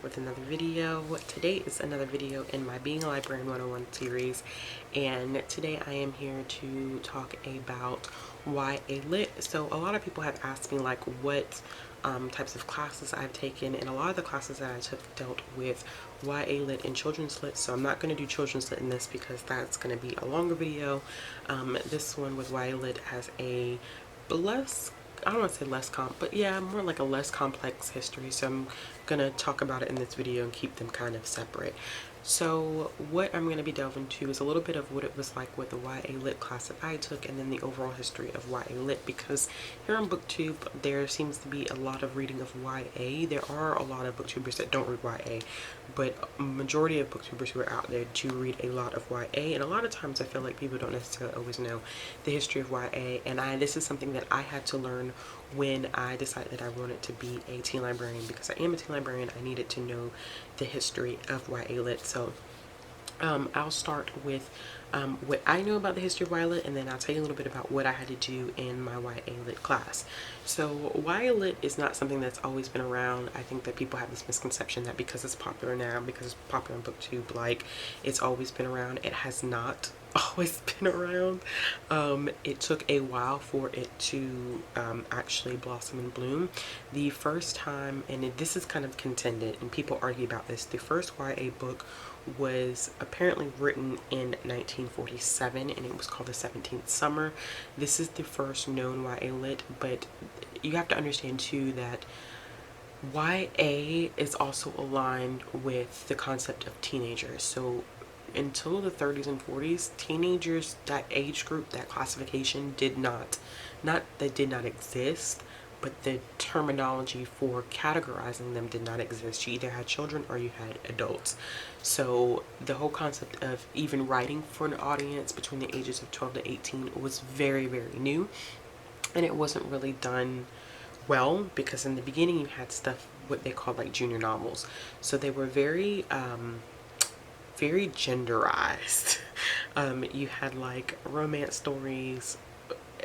back with another video. Today is another video in my Being a Librarian 101 series, and today I am here to talk about YA Lit. So a lot of people have asked me like what types of classes I've taken, and a lot of the classes that I took dealt with YA Lit and Children's Lit, so I'm not going to do Children's Lit in this because that's going to be a longer video. This one with YA Lit has a less, I don't want to say less but yeah, more like a less complex history, so I'm gonna talk about it in this video and keep them kind of separate. So what I'm going to be delving into is a little bit of what it was like with the YA Lit class that I took, and then the overall history of YA Lit, because here on booktube there seems to be a lot of reading of YA. There are a lot of booktubers that don't read YA, but a majority of booktubers who are out there do read a lot of YA, and a lot of times I feel like people don't necessarily always know the history of YA, and this is something that I had to learn when I decided that I wanted to be a teen librarian. Because I am a teen librarian, I needed to know the history of YA Lit. So I'll start with what I know about the history of YA Lit, and then I'll tell you a little bit about what I had to do in my YA Lit class. So YA Lit is not something that's always been around. I think that people have this misconception that because it's popular now, because it's popular on booktube, like it's always been around. It has not always been around. It took a while for it to actually blossom and bloom. The first time, and this is kind of contended and people argue about this, the first YA book was apparently written in 1947, and it was called The 17th Summer. This is the first known YA Lit, but you have to understand too that YA is also aligned with the concept of teenagers. So until the 30s and 40s, teenagers, that age group, that classification did not exist, but the terminology for categorizing them did not exist. You either had children or you had adults. So the whole concept of even writing for an audience between the ages of 12 to 18 was very, very new, and it wasn't really done well, because in the beginning you had stuff what they called like junior novels, so they were very very genderized. You had like romance stories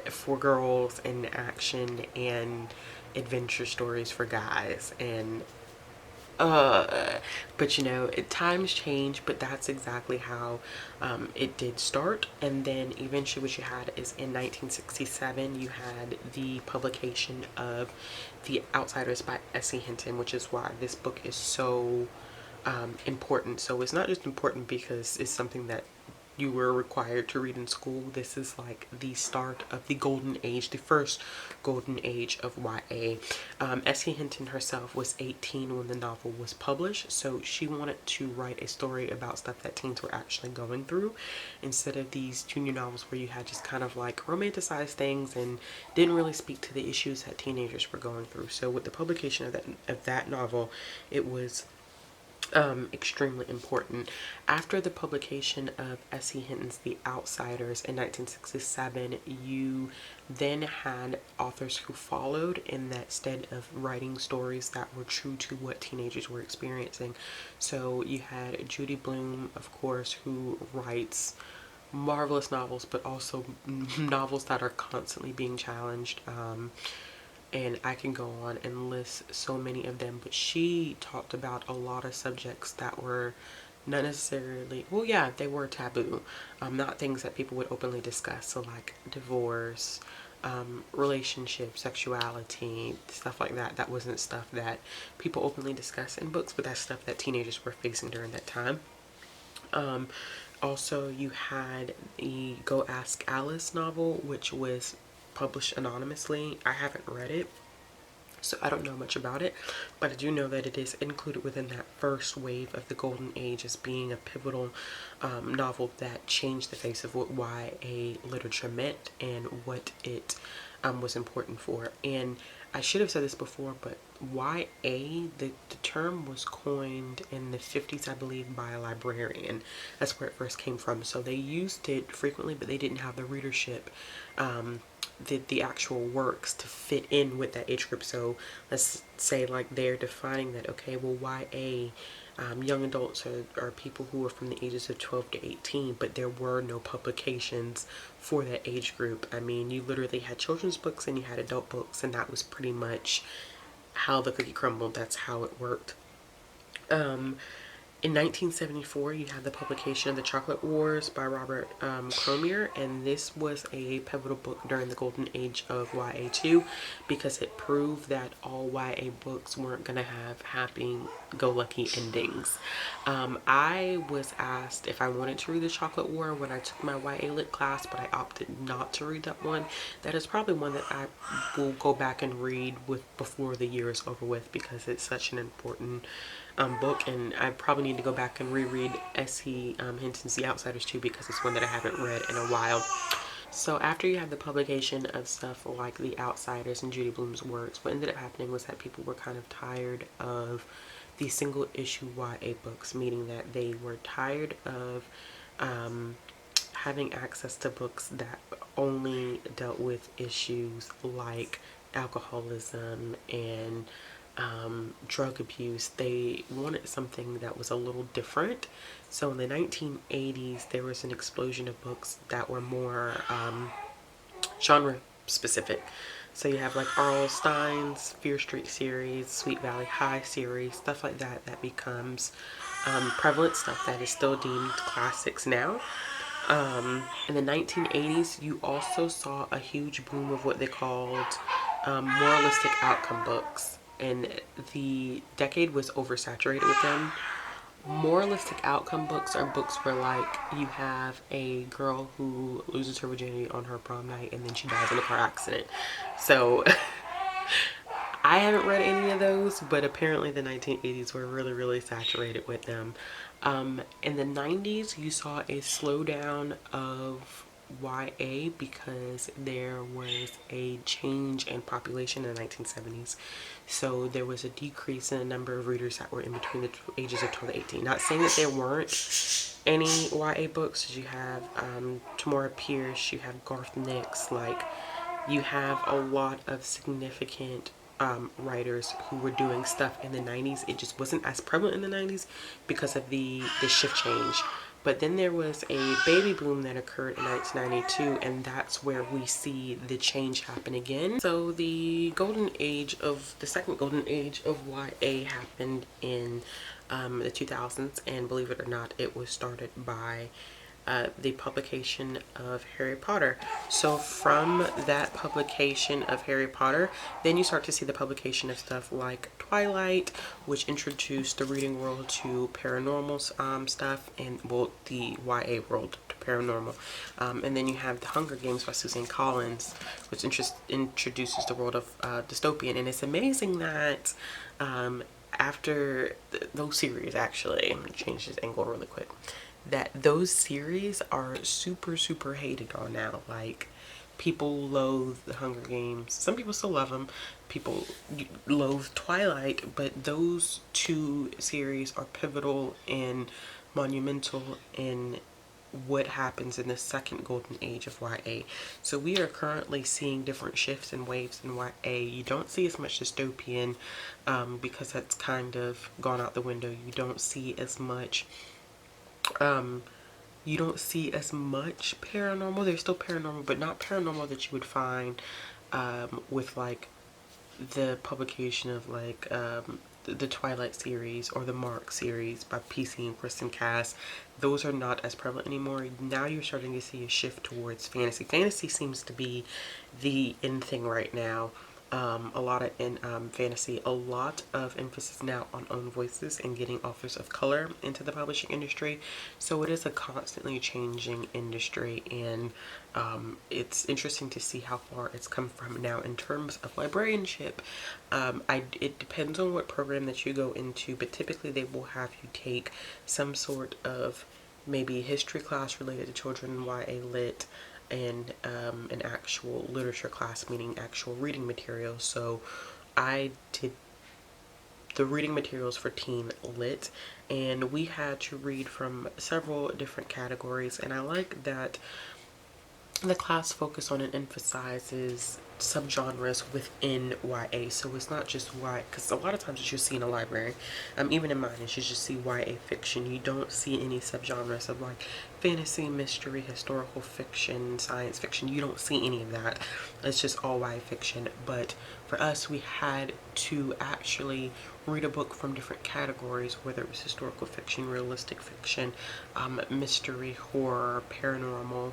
for girls and action and adventure stories for guys, and but you know, times change, but that's exactly how it did start. And then eventually what you had is in 1967 you had the publication of The Outsiders by S.E. Hinton, which is why this book is so important. So it's not just important because it's something that you were required to read in school. This is like the start of the golden age, the first golden age of YA. S.E. Hinton herself was 18 when the novel was published, so she wanted to write a story about stuff that teens were actually going through, instead of these junior novels where you had just kind of like romanticized things and didn't really speak to the issues that teenagers were going through. So with the publication of that novel, it was extremely important. After the publication of S.E. Hinton's The Outsiders in 1967, you then had authors who followed in that stead of writing stories that were true to what teenagers were experiencing. So you had Judy Blume, of course, who writes marvelous novels, but also novels that are constantly being challenged. And I can go on and list so many of them, but she talked about a lot of subjects that were not necessarily, well, yeah, they were taboo, not things that people would openly discuss. So like divorce, relationships, sexuality, stuff like that. That wasn't stuff that people openly discuss in books, but that's stuff that teenagers were facing during that time. Also, you had the Go Ask Alice novel, which was published anonymously. I haven't read it, so I don't know much about it, but I do know that it is included within that first wave of the golden age as being a pivotal novel that changed the face of what YA literature meant and what it was important for. And I should have said this before, but YA, the term was coined in the 50s, I believe, by a librarian. That's where it first came from. So they used it frequently, but they didn't have the readership, the actual works to fit in with that age group. So let's say like they're defining that, okay, well, YA, young adults are people who are from the ages of 12 to 18, but there were no publications for that age group. I mean, you literally had children's books and you had adult books, and that was pretty much how the cookie crumbled. That's how it worked. In 1974, you had the publication of The Chocolate Wars by Robert Cromier, and this was a pivotal book during the golden age of YA too, because it proved that all YA books weren't going to have happy-go-lucky endings. I was asked if I wanted to read The Chocolate War when I took my YA Lit class, but I opted not to read that one. That is probably one that I will go back and read before the year is over with, because it's such an important book, and I probably need to go back and reread S.E. Hinton's The Outsiders too, because it's one that I haven't read in a while. So after you had the publication of stuff like The Outsiders and Judy Blume's works, what ended up happening was that people were kind of tired of the single issue YA books, meaning that they were tired of having access to books that only dealt with issues like alcoholism and drug abuse. They wanted something that was a little different. So in the 1980s, there was an explosion of books that were more genre specific. So you have like R.L. Stein's Fear Street series, Sweet Valley High series, stuff like that that becomes prevalent, stuff that is still deemed classics now. In the 1980s, you also saw a huge boom of what they called moralistic outcome books, and the decade was oversaturated with them. Moralistic outcome books are books where, like, you have a girl who loses her virginity on her prom night and then she dies in a car accident. So I haven't read any of those, but apparently the 1980s were really, really saturated with them. In the 90s, you saw a slowdown of YA because there was a change in population in the 1970s. So there was a decrease in the number of readers that were in between the ages of 12 to 18. Not saying that there weren't any YA books. You have Tamora Pierce, you have Garth Nix, like, you have a lot of significant writers who were doing stuff in the 90s. It just wasn't as prevalent in the 90s because of the shift change. But then there was a baby boom that occurred in 1992, and that's where we see the change happen again. So the second golden age of YA happened in the 2000s, and believe it or not, it was started by the publication of Harry Potter. So from that publication of Harry Potter, then you start to see the publication of stuff like Twilight, which introduced the reading world to paranormal stuff, and, well, the YA world to paranormal. And then you have The Hunger Games by Suzanne Collins, which introduces the world of dystopian. And it's amazing that after those series, actually, I'm going to change this angle really quick, that those series are super, super hated on now. Like, people loathe The Hunger Games. Some people still love them. People loathe Twilight, but those two series are pivotal and monumental in what happens in the second golden age of YA. So we are currently seeing different shifts and waves in YA. You don't see as much dystopian because that's kind of gone out the window. You don't see as much paranormal. There's still paranormal, but not paranormal that you would find with like the publication of like the Twilight series or the Mark series by PC and Kristen Cass. Those are not as prevalent anymore. Now you're starting to see a shift towards fantasy. Fantasy seems to be the in thing right now. A lot of fantasy, a lot of emphasis now on own voices and getting authors of color into the publishing industry. So it is a constantly changing industry, and it's interesting to see how far it's come from. Now, in terms of librarianship, it depends on what program that you go into, but typically they will have you take some sort of maybe history class related to children in YA Lit, and an actual literature class, meaning actual reading materials. So I did the reading materials for Teen Lit, and we had to read from several different categories, and I like that the class focused on and emphasizes subgenres within YA. So it's not just YA, because a lot of times what you see in a library, even in mine, is you just see YA fiction. You don't see any subgenres of like fantasy, mystery, historical fiction, science fiction. You don't see any of that. It's just all YA fiction. But for us, we had to actually read a book from different categories, whether it was historical fiction, realistic fiction, mystery, horror, paranormal,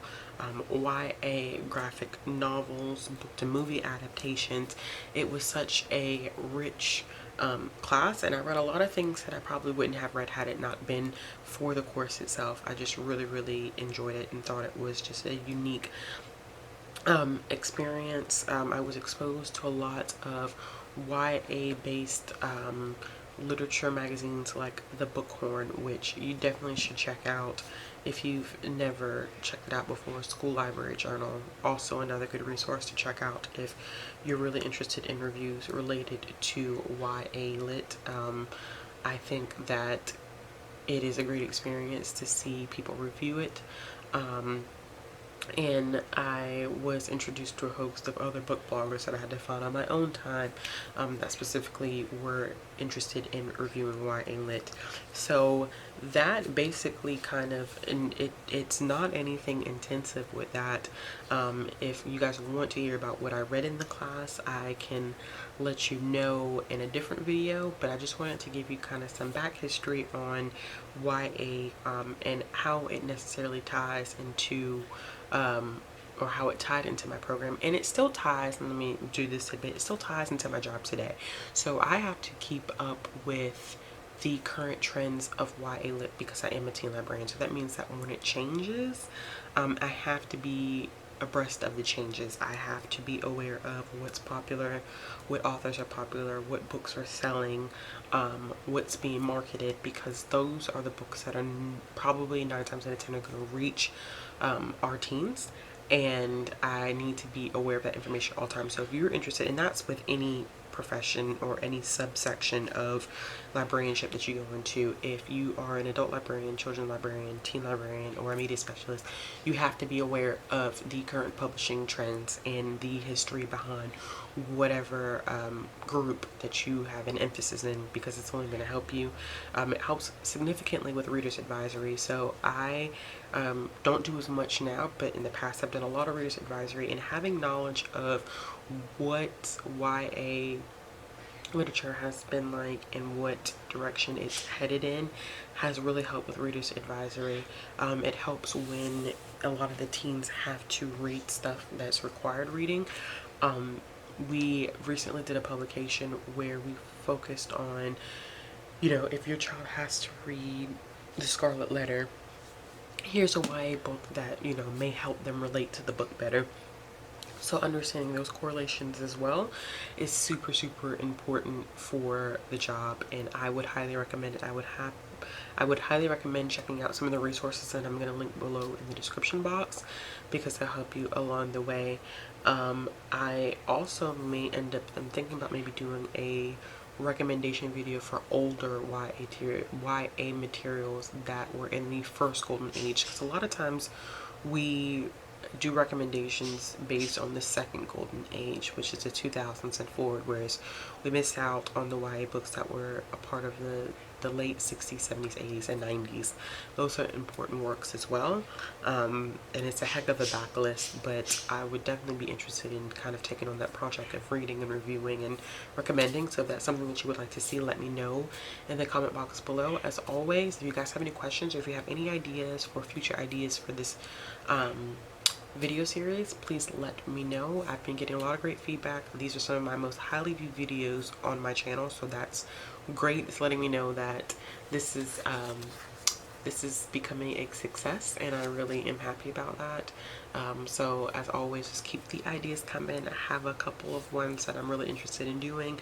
YA, graphic novels, book to movie adaptations. It was such a rich class, and I read a lot of things that I probably wouldn't have read had it not been for the course itself. I just really enjoyed it and thought it was just a unique experience. I was exposed to a lot of YA based literature magazines like The Bookhorn, which you definitely should check out if you've never checked it out before. School Library Journal, also another good resource to check out if you're really interested in reviews related to YA lit. I think that it is a great experience to see people review it. And I was introduced to a host of other book bloggers that I had to find on my own time that specifically were interested in reviewing YA lit. So that basically kind of, and it's not anything intensive with that. If you guys want to hear about what I read in the class, I can let you know in a different video, but I just wanted to give you kind of some back history on YA and how it necessarily ties into or how it tied into my program. And it still ties, and let me do this a bit, it still ties into my job today. So I have to keep up with the current trends of YA lit because I am a teen librarian. So that means that when it changes, I have to be abreast of the changes. I have to be aware of what's popular, what authors are popular, what books are selling, what's being marketed, because those are the books that are probably 9 times out of 10 are going to reach our teens, and I need to be aware of that information all the time. So if you're interested, and that's with any profession or any subsection of librarianship that you go into, if you are an adult librarian, children's librarian, teen librarian, or a media specialist, you have to be aware of the current publishing trends and the history behind whatever group that you have an emphasis in, because it's only going to help you. It helps significantly with reader's advisory. So I don't do as much now, but in the past I've done a lot of reader's advisory, and having knowledge of what YA literature has been like and what direction it's headed in has really helped with reader's advisory. It helps when a lot of the teens have to read stuff that's required reading. We recently did a publication where we focused on, you know, if your child has to read The Scarlet Letter, here's a YA book that, you know, may help them relate to the book better. So understanding those correlations as well is super important for the job, and I would highly recommend it. I would highly recommend checking out some of the resources that I'm going to link below in the description box, because they'll help you along the way. I also may end up, I'm thinking about maybe doing a recommendation video for older YA materials that were in the first golden age, because a lot of times we do recommendations based on the second golden age, which is the 2000s and forward, whereas we missed out on the YA books that were a part of the late 60s, 70s, 80s, and 90s. Those are important works as well, and it's a heck of a backlist, but I would definitely be interested in kind of taking on that project of reading and reviewing and recommending. So if that's something that you would like to see, let me know in the comment box below. As always, if you guys have any questions or if you have any ideas for future ideas for this video series, please let me know. I've been getting a lot of great feedback. These are some of my most highly viewed videos on my channel, so that's great. It's letting me know that this is becoming a success, and I really am happy about that. So as always, just keep the ideas coming. I have a couple of ones that I'm really interested in doing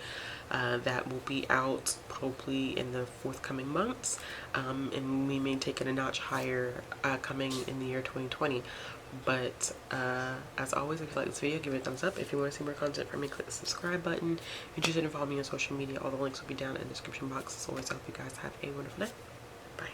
that will be out probably in the forthcoming months, and we may take it a notch higher coming in the year 2020. But as always, if you like this video, give it a thumbs up. If you want to see more content from me, click the subscribe button. If you're interested in following me on social media, all the links will be down in the description box. As always, I hope you guys have a wonderful day. Bye.